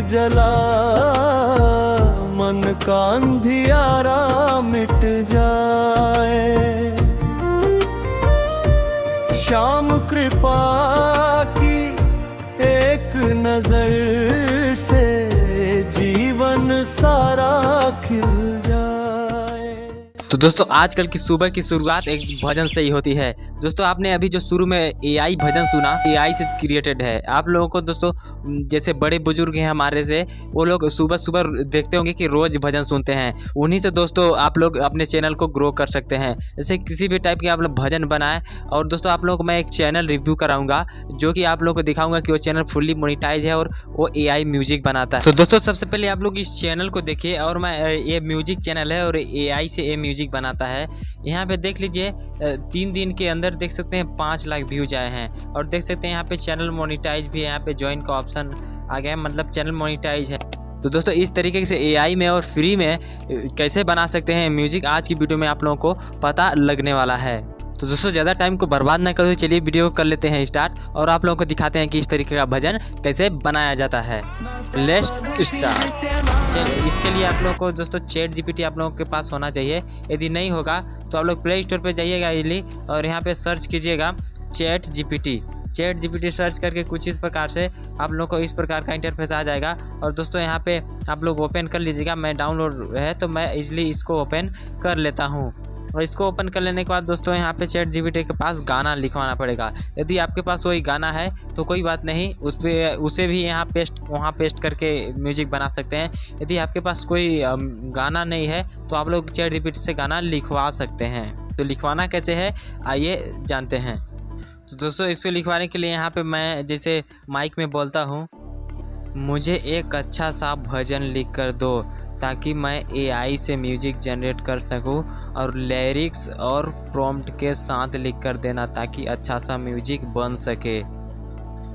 जला, मन का अंधियारा मिट जाए। श्याम कृपा की एक नजर से जीवन सारा खिल जाए। तो दोस्तों आजकल की सुबह की शुरुआत एक भजन से ही होती है। दोस्तों आपने अभी जो शुरू में एआई भजन सुना, एआई से क्रिएटेड है। आप लोगों को दोस्तों जैसे बड़े बुजुर्ग हैं हमारे से, वो लोग सुबह सुबह देखते होंगे कि रोज भजन सुनते हैं। उन्हीं से दोस्तों आप लोग अपने चैनल को ग्रो कर सकते हैं। जैसे किसी भी टाइप के आप लोग भजन बनाएं। और दोस्तों आप लोगों को मैं एक चैनल रिव्यू कराऊंगा, जो कि आप लोगों को दिखाऊंगा कि वो चैनल फुल्ली मोनेटाइज है और वो एआई म्यूजिक बनाता है। तो दोस्तों सबसे पहले आप लोग इस चैनल को देखिए। और मैं ये म्यूजिक चैनल है और एआई से ये म्यूजिक बनाता है। यहाँ पे देख लीजिए 3 दिन के अंदर देख सकते हैं 5 लाख व्यूज आए हैं। और देख सकते हैं यहाँ पे चैनल मोनेटाइज भी है, यहाँ पे ज्वाइन का ऑप्शन आ गया है, मतलब चैनल मोनेटाइज है। तो दोस्तों इस तरीके से एआई में और फ्री में कैसे बना सकते हैं म्यूजिक, आज की वीडियो में आप लोगों को पता लगने वाला है। तो दोस्तों ज़्यादा टाइम को बर्बाद ना करो, चलिए वीडियो को कर लेते हैं स्टार्ट और आप लोगों को दिखाते हैं कि इस तरीके का भजन कैसे बनाया जाता है। Let's start. चलिए इसके लिए आप लोगों को दोस्तों चैट जीपीटी आप लोगों के पास होना चाहिए। यदि नहीं होगा तो आप लोग प्ले स्टोर पर जाइएगा इजली और यहाँ पे सर्च कीजिएगा चैट जीपीटी सर्च करके कुछ इस प्रकार से आप लोग को इस प्रकार का इंटरफेस आ जाएगा। और दोस्तों यहाँ पे आप लोग ओपन कर लीजिएगा। मैं डाउनलोड है तो मैं इजली इसको ओपन कर लेता हूँ। और इसको ओपन कर लेने के बाद दोस्तों यहाँ पे चैट जीपीटी के पास गाना लिखवाना पड़ेगा। यदि आपके पास वही गाना है तो कोई बात नहीं, उसे भी यहाँ वहाँ पेस्ट करके म्यूजिक बना सकते हैं। यदि आपके पास कोई गाना नहीं है तो आप लोग चैट जीपीटी से गाना लिखवा सकते हैं। तो लिखवाना कैसे है आइए जानते हैं। तो दोस्तों इसको लिखवाने के लिए यहाँ पे मैं जैसे माइक में बोलता हूँ, मुझे एक अच्छा सा भजन लिख कर दो ताकि मैं एआई से म्यूजिक जनरेट कर सकूं, और लिरिक्स और प्रॉम्प्ट के साथ लिख कर देना ताकि अच्छा सा म्यूजिक बन सके।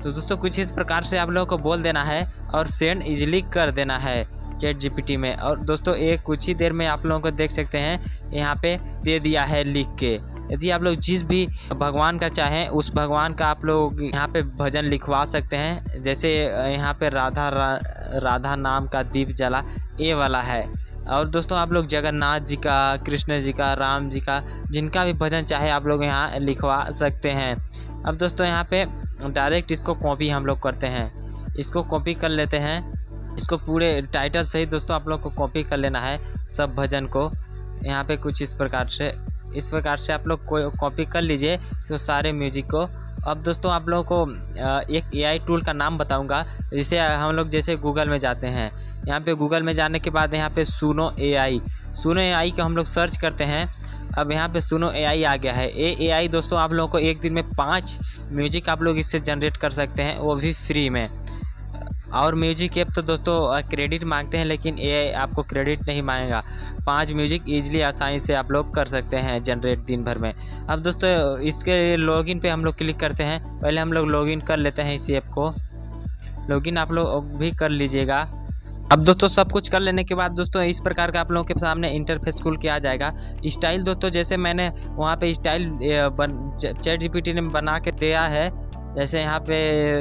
तो दोस्तों कुछ इस प्रकार से आप लोगों को बोल देना है और सेंड इजीली कर देना है चैट जीपीटी में। और दोस्तों एक कुछ ही देर में आप लोगों को देख सकते हैं यहाँ पे दे दिया है लिख के। यदि आप लोग जिस भी भगवान का चाहें उस भगवान का आप लोग यहाँ पे भजन लिखवा सकते हैं। जैसे यहाँ पे राधा नाम का दीप जला, ये वाला है। और दोस्तों आप लोग जगन्नाथ जी का, कृष्ण जी का, राम जी का, जिनका भी भजन चाहे आप लोग यहाँ लिखवा सकते हैं। अब दोस्तों यहाँ पे डायरेक्ट इसको कॉपी हम लोग करते हैं, इसको कॉपी कर लेते हैं। इसको पूरे टाइटल सहित दोस्तों आप लोग को कॉपी कर लेना है सब भजन को। यहाँ पे कुछ इस प्रकार से आप लोग को कॉपी कर लीजिए तो सारे म्यूजिक को। अब दोस्तों आप लोगों को एक एआई टूल का नाम बताऊंगा, जिसे हम लोग जैसे गूगल में जाते हैं। यहाँ पे गूगल में जाने के बाद यहाँ पे सुनो एआई का हम लोग सर्च करते हैं। अब यहाँ पे सुनो एआई आ गया है। एआई दोस्तों आप लोगों को एक दिन में 5 म्यूजिक आप लोग इससे जनरेट कर सकते हैं, वो भी फ्री में। और म्यूजिक ऐप तो दोस्तों क्रेडिट मांगते हैं, लेकिन एआई आपको क्रेडिट नहीं मांगेगा। 5 म्यूजिक ईजिली आसानी से आप लोग कर सकते हैं जनरेट दिन भर में। अब दोस्तों इसके लॉगिन पे हम लोग क्लिक करते हैं। पहले हम लोग लॉगिन कर लेते हैं इस ऐप को। लॉगिन आप लोग भी कर लीजिएगा। अब दोस्तों सब कुछ कर लेने के बाद दोस्तों इस प्रकार का आप लोगों के सामने इंटरफेस खुल के आ जाएगा। स्टाइल दोस्तों जैसे मैंने वहाँ पे स्टाइल चैट जीपीटी ने बना के दिया है। जैसे यहाँ पे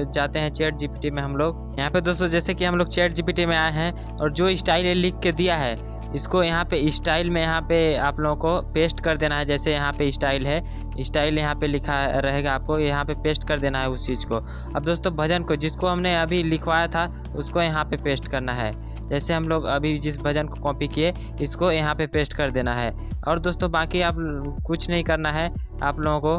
जाते हैं चैट जीपीटी में हम लोग। यहाँ पे दोस्तों जैसे कि हम लोग चैट जीपीटी में आए हैं और जो स्टाइल लिख के दिया है इसको यहाँ पे स्टाइल में यहाँ पे आप लोगों को पेस्ट कर देना है। जैसे यहाँ पे स्टाइल है, स्टाइल यहाँ पे लिखा रहेगा, आपको यहाँ पे पेस्ट कर देना है उस चीज़ को। अब दोस्तों भजन को जिसको हमने अभी लिखवाया था उसको यहाँ पे पेस्ट करना है। जैसे हम लोग अभी जिस भजन को कॉपी किए इसको यहाँ पे पेस्ट कर देना है। और दोस्तों बाकी आप कुछ नहीं करना है आप लोगों को,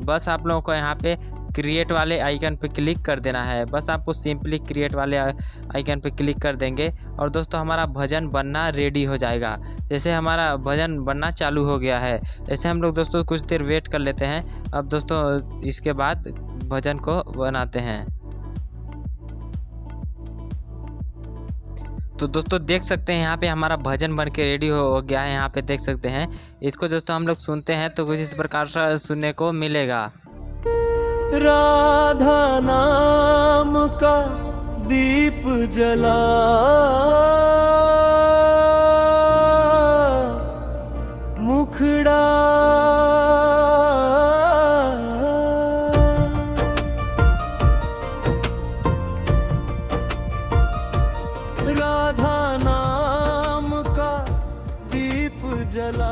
बस आप लोगों को यहाँ पे क्रिएट वाले आइकन पे क्लिक कर देना है। बस आपको सिंपली क्रिएट वाले आइकन पे क्लिक कर देंगे और दोस्तों हमारा भजन बनना रेडी हो जाएगा। जैसे हमारा भजन बनना चालू हो गया है। जैसे हम लोग दोस्तों कुछ देर वेट कर लेते हैं। अब दोस्तों इसके बाद भजन को बनाते हैं। तो दोस्तों देख सकते हैं यहाँ पे हमारा भजन बन के रेडी हो गया है। यहाँ पे देख सकते हैं इसको दोस्तों हम लोग सुनते हैं तो कुछ इस प्रकार से सुनने को मिलेगा। राधा नाम का दीप जला, मुखड़ा जला,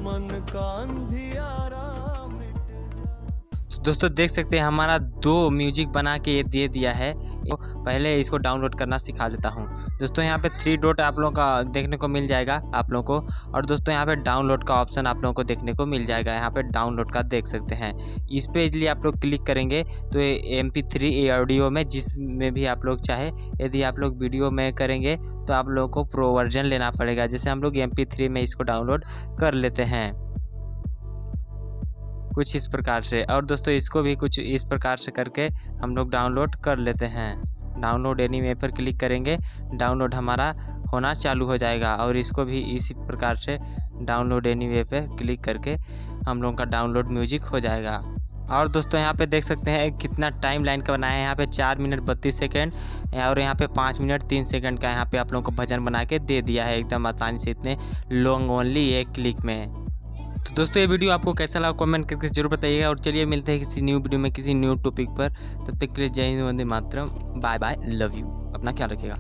मन का अंधियारा मिट जा। दोस्तों देख सकते हैं हमारा 2 म्यूजिक बना के ये दे दिया है। तो पहले इसको डाउनलोड करना सिखा देता हूँ। दोस्तों यहाँ पे 3 डॉट आप लोगों का देखने को मिल जाएगा आप लोगों को, और दोस्तों यहाँ पे डाउनलोड का ऑप्शन आप लोगों को देखने को मिल जाएगा। यहाँ पे डाउनलोड का देख सकते हैं। इस पे इसलिए आप लोग क्लिक करेंगे तो ये MP3 ऑडियो में जिसमें भी आप लोग चाहे, यदि आप लोग वीडियो में करेंगे तो आप लोगों को प्रो वर्जन लेना पड़ेगा। जैसे हम लोग MP3 में इसको डाउनलोड कर लेते हैं कुछ इस प्रकार से, और दोस्तों इसको भी कुछ इस प्रकार से करके हम लोग डाउनलोड कर लेते हैं। डाउनलोड एनीवे पर क्लिक करेंगे, डाउनलोड हमारा होना चालू हो जाएगा, और इसको भी इसी प्रकार से डाउनलोड एनीवे पे क्लिक करके हम लोगों का डाउनलोड म्यूजिक हो जाएगा। और दोस्तों यहाँ पे देख सकते हैं कितना टाइम लाइन का बनाया है। यहाँ पे 4 मिनट 32 सेकेंड और यहाँ पे 5 मिनट 3 सेकेंड का यहाँ पे आप लोगों को भजन बना के दे दिया है एकदम आसानी से, इतने लॉन्ग ओनली एक क्लिक में। तो दोस्तों ये वीडियो आपको कैसा लगा कमेंट करके जरूर बताइएगा, और चलिए मिलते हैं किसी न्यू वीडियो में किसी न्यू टॉपिक पर। तब तक के लिए जय Hind, Vande Mataram, bye bye, love you, अपना ख्याल रखिएगा।